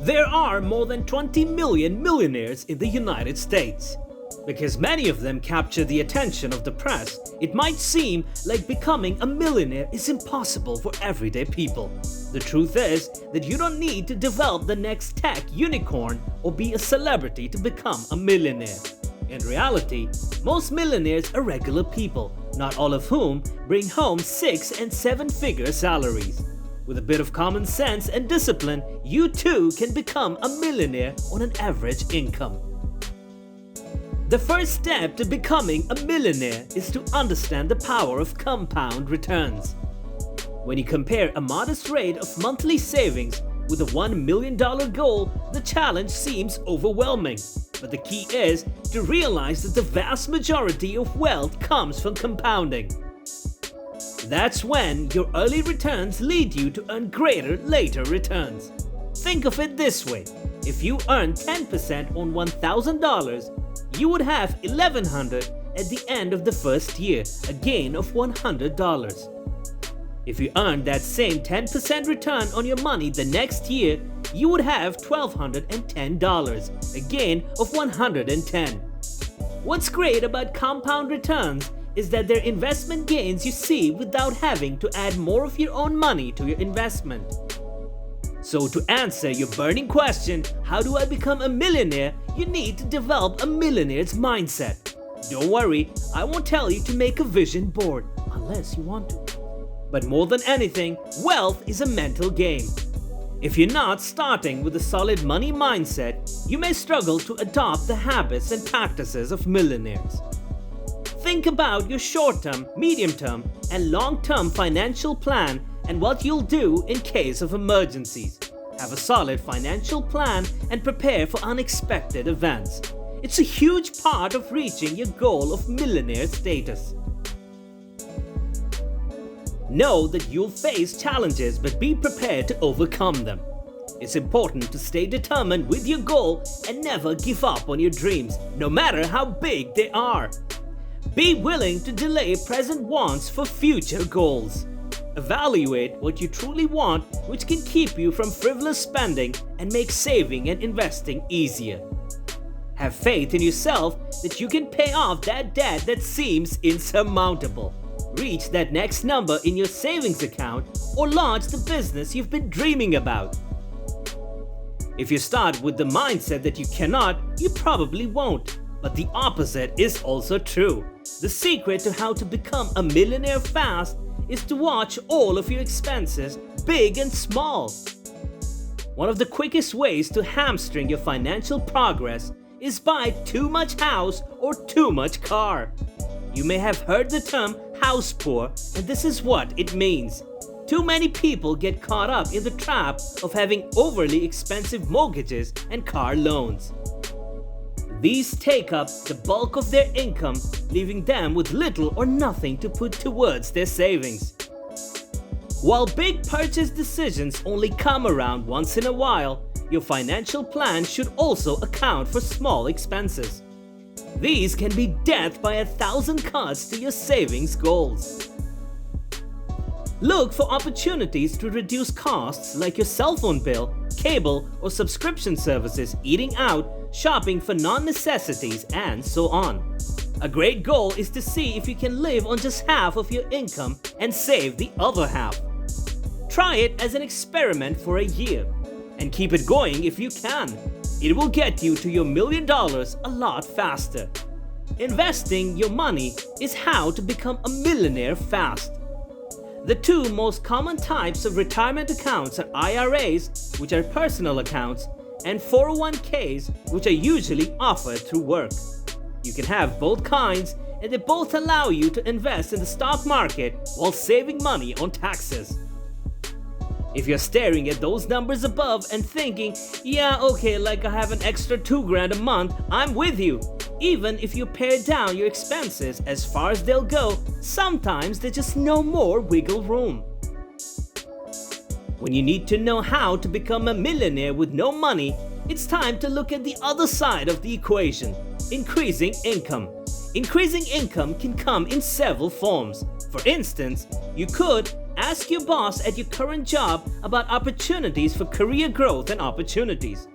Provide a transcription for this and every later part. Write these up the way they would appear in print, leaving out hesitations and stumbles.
There are more than 20 million millionaires in the United States. Because many of them capture the attention of the press, it might seem like becoming a millionaire is impossible for everyday people. The truth is that you don't need to develop the next tech unicorn or be a celebrity to become a millionaire. In reality, most millionaires are regular people, not all of whom bring home 6- and 7-figure salaries. With a bit of common sense and discipline, you too can become a millionaire on an average income. The first step to becoming a millionaire is to understand the power of compound returns. When you compare a modest rate of monthly savings with a $1 million goal, the challenge seems overwhelming. But the key is to realize that the vast majority of wealth comes from compounding. That's when your early returns lead you to earn greater later returns. Think of it this way: if you earn 10% on $1,000, you would have $1,100 at the end of the first year, a gain of $100. If you earned that same 10% return on your money the next year, you would have $1,210, a gain of $110. What's great about compound returns is that they're investment gains you see without having to add more of your own money to your investment. So to answer your burning question, how do I become a millionaire, you need to develop a millionaire's mindset. Don't worry, I won't tell you to make a vision board, unless you want to. But more than anything, wealth is a mental game. If you're not starting with a solid money mindset, you may struggle to adopt the habits and practices of millionaires. Think about your short-term, medium-term, and long-term financial plan and what you'll do in case of emergencies. Have a solid financial plan and prepare for unexpected events. It's a huge part of reaching your goal of millionaire status. Know that you'll face challenges, but be prepared to overcome them. It's important to stay determined with your goal and never give up on your dreams, no matter how big they are. Be willing to delay present wants for future goals. Evaluate what you truly want, which can keep you from frivolous spending and make saving and investing easier. Have faith in yourself that you can pay off that debt that seems insurmountable. Reach that next number in your savings account or launch the business you've been dreaming about. If you start with the mindset that you cannot, you probably won't. But the opposite is also true. The secret to how to become a millionaire fast is to watch all of your expenses, big and small. One of the quickest ways to hamstring your financial progress is buy too much house or too much car. You may have heard the term house poor, and this is what it means. Too many people get caught up in the trap of having overly expensive mortgages and car loans. These take up the bulk of their income, leaving them with little or nothing to put towards their savings. While big purchase decisions only come around once in a while, your financial plan should also account for small expenses. These can be death by 1,000 cuts to your savings goals. Look for opportunities to reduce costs like your cell phone bill, cable or subscription services, eating out, shopping for non-necessities, and so on. A great goal is to see if you can live on just half of your income and save the other half. Try it as an experiment for a year and keep it going if you can. It will get you to your $1 million a lot faster. Investing your money is how to become a millionaire fast. The two most common types of retirement accounts are IRAs, which are personal accounts, and 401ks, which are usually offered through work. You can have both kinds, and they both allow you to invest in the stock market while saving money on taxes. If you're staring at those numbers above and thinking, yeah, okay, like I have an extra $2,000 a month, I'm with you. Even if you pare down your expenses as far as they'll go, sometimes there's just no more wiggle room. When you need to know how to become a millionaire with no money, it's time to look at the other side of the equation: increasing income. Increasing income can come in several forms. For instance, you could Ask your boss at your current job about opportunities for career growth and opportunities.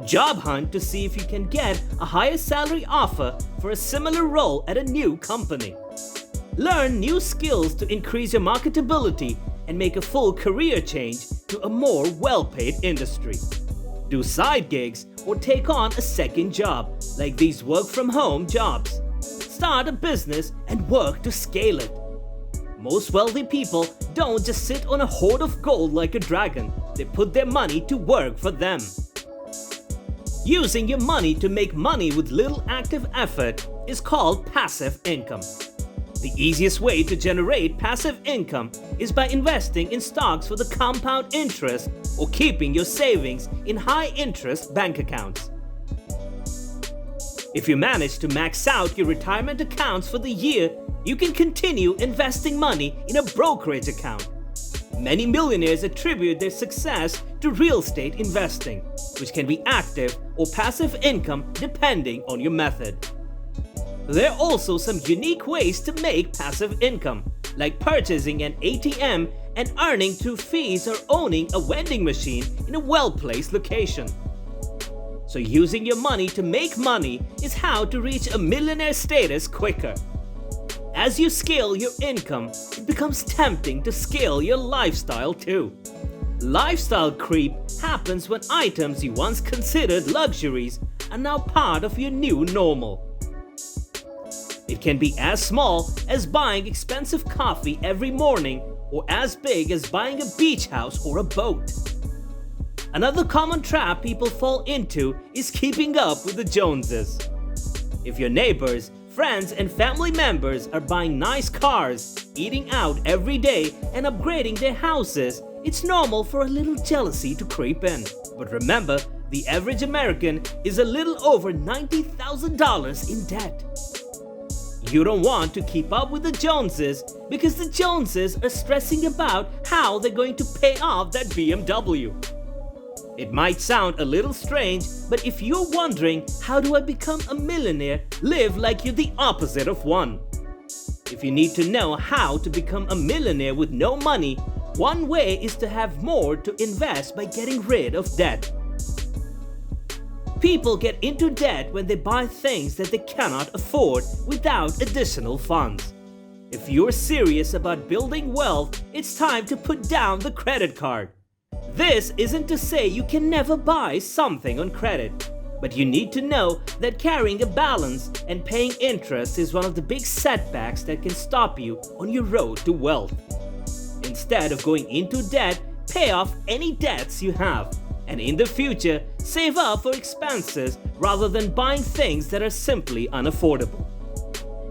Job hunt to see if you can get a higher salary offer for a similar role at a new company. Learn new skills to increase your marketability and make a full career change to a more well-paid industry. Do side gigs or take on a second job, like these work-from-home jobs. Start a business and work to scale it. Most wealthy people don't just sit on a hoard of gold like a dragon. They put their money to work for them. Using your money to make money with little active effort is called passive income. The easiest way to generate passive income is by investing in stocks for the compound interest or keeping your savings in high-interest bank accounts. If you manage to max out your retirement accounts for the year, you can continue investing money in a brokerage account. Many millionaires attribute their success to real estate investing, which can be active or passive income depending on your method. There are also some unique ways to make passive income, like purchasing an ATM and earning through fees or owning a vending machine in a well-placed location. So using your money to make money is how to reach a millionaire status quicker. As you scale your income, it becomes tempting to scale your lifestyle too. Lifestyle creep happens when items you once considered luxuries are now part of your new normal. It can be as small as buying expensive coffee every morning or as big as buying a beach house or a boat. Another common trap people fall into is keeping up with the Joneses. If your neighbors, friends, and family members are buying nice cars, eating out every day, and upgrading their houses, it's normal for a little jealousy to creep in. But remember, the average American is a little over $90,000 in debt. You don't want to keep up with the Joneses because the Joneses are stressing about how they're going to pay off that BMW. It might sound a little strange, but if you're wondering, how do I become a millionaire, live like you're the opposite of one. If you need to know how to become a millionaire with no money, one way is to have more to invest by getting rid of debt. People get into debt when they buy things that they cannot afford without additional funds. If you're serious about building wealth, it's time to put down the credit card. This isn't to say you can never buy something on credit, but you need to know that carrying a balance and paying interest is one of the big setbacks that can stop you on your road to wealth. Instead of going into debt, pay off any debts you have. And in the future, save up for expenses rather than buying things that are simply unaffordable.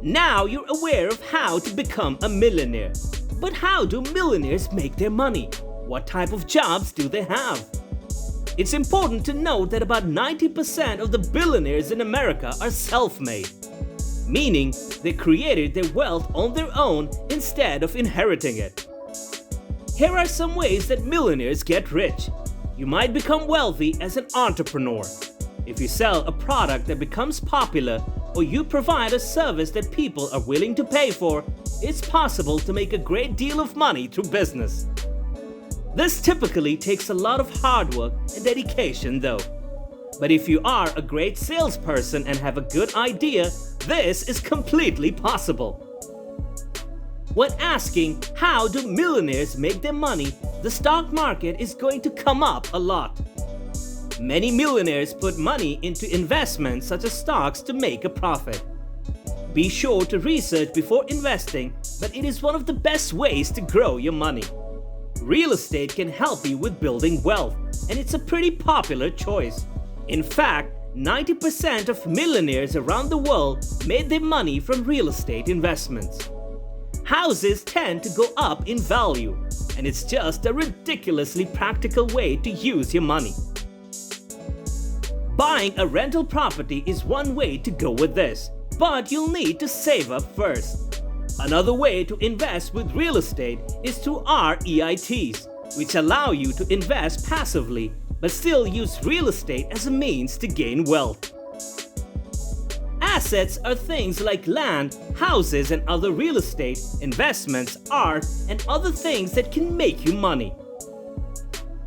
Now you're aware of how to become a millionaire. But how do millionaires make their money? What type of jobs do they have? It's important to note that about 90% of the billionaires in America are self-made, meaning they created their wealth on their own instead of inheriting it. Here are some ways that millionaires get rich. You might become wealthy as an entrepreneur. If you sell a product that becomes popular or you provide a service that people are willing to pay for, it's possible to make a great deal of money through business. This typically takes a lot of hard work and dedication though. But if you are a great salesperson and have a good idea, this is completely possible. When asking how do millionaires make their money, the stock market is going to come up a lot. Many millionaires put money into investments such as stocks to make a profit. Be sure to research before investing, but it is one of the best ways to grow your money. Real estate can help you with building wealth, and it's a pretty popular choice. In fact, 90% of millionaires around the world made their money from real estate investments. Houses tend to go up in value, and it's just a ridiculously practical way to use your money. Buying a rental property is one way to go with this, but you'll need to save up first. Another way to invest with real estate is through REITs, which allow you to invest passively but still use real estate as a means to gain wealth. As Assets are things like land, houses, and other real estate, investments, art, and other things that can make you money.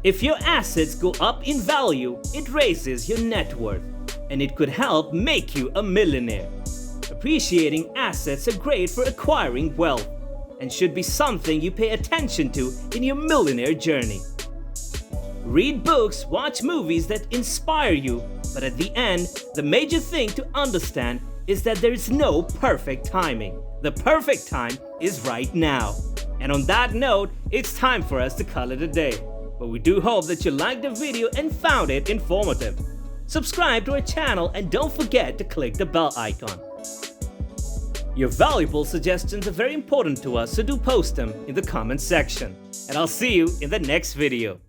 If your assets go up in value, it raises your net worth, and it could help make you a millionaire. Appreciating assets are great for acquiring wealth, and should be something you pay attention to in your millionaire journey. Read books, watch movies that inspire you, but at the end, the major thing to understand is that there is no perfect timing. The perfect time is right now. And on that note, it's time for us to call it a day. But we do hope that you liked the video and found it informative. Subscribe to our channel and don't forget to click the bell icon. Your valuable suggestions are very important to us, so do post them in the comments section. And I'll see you in the next video.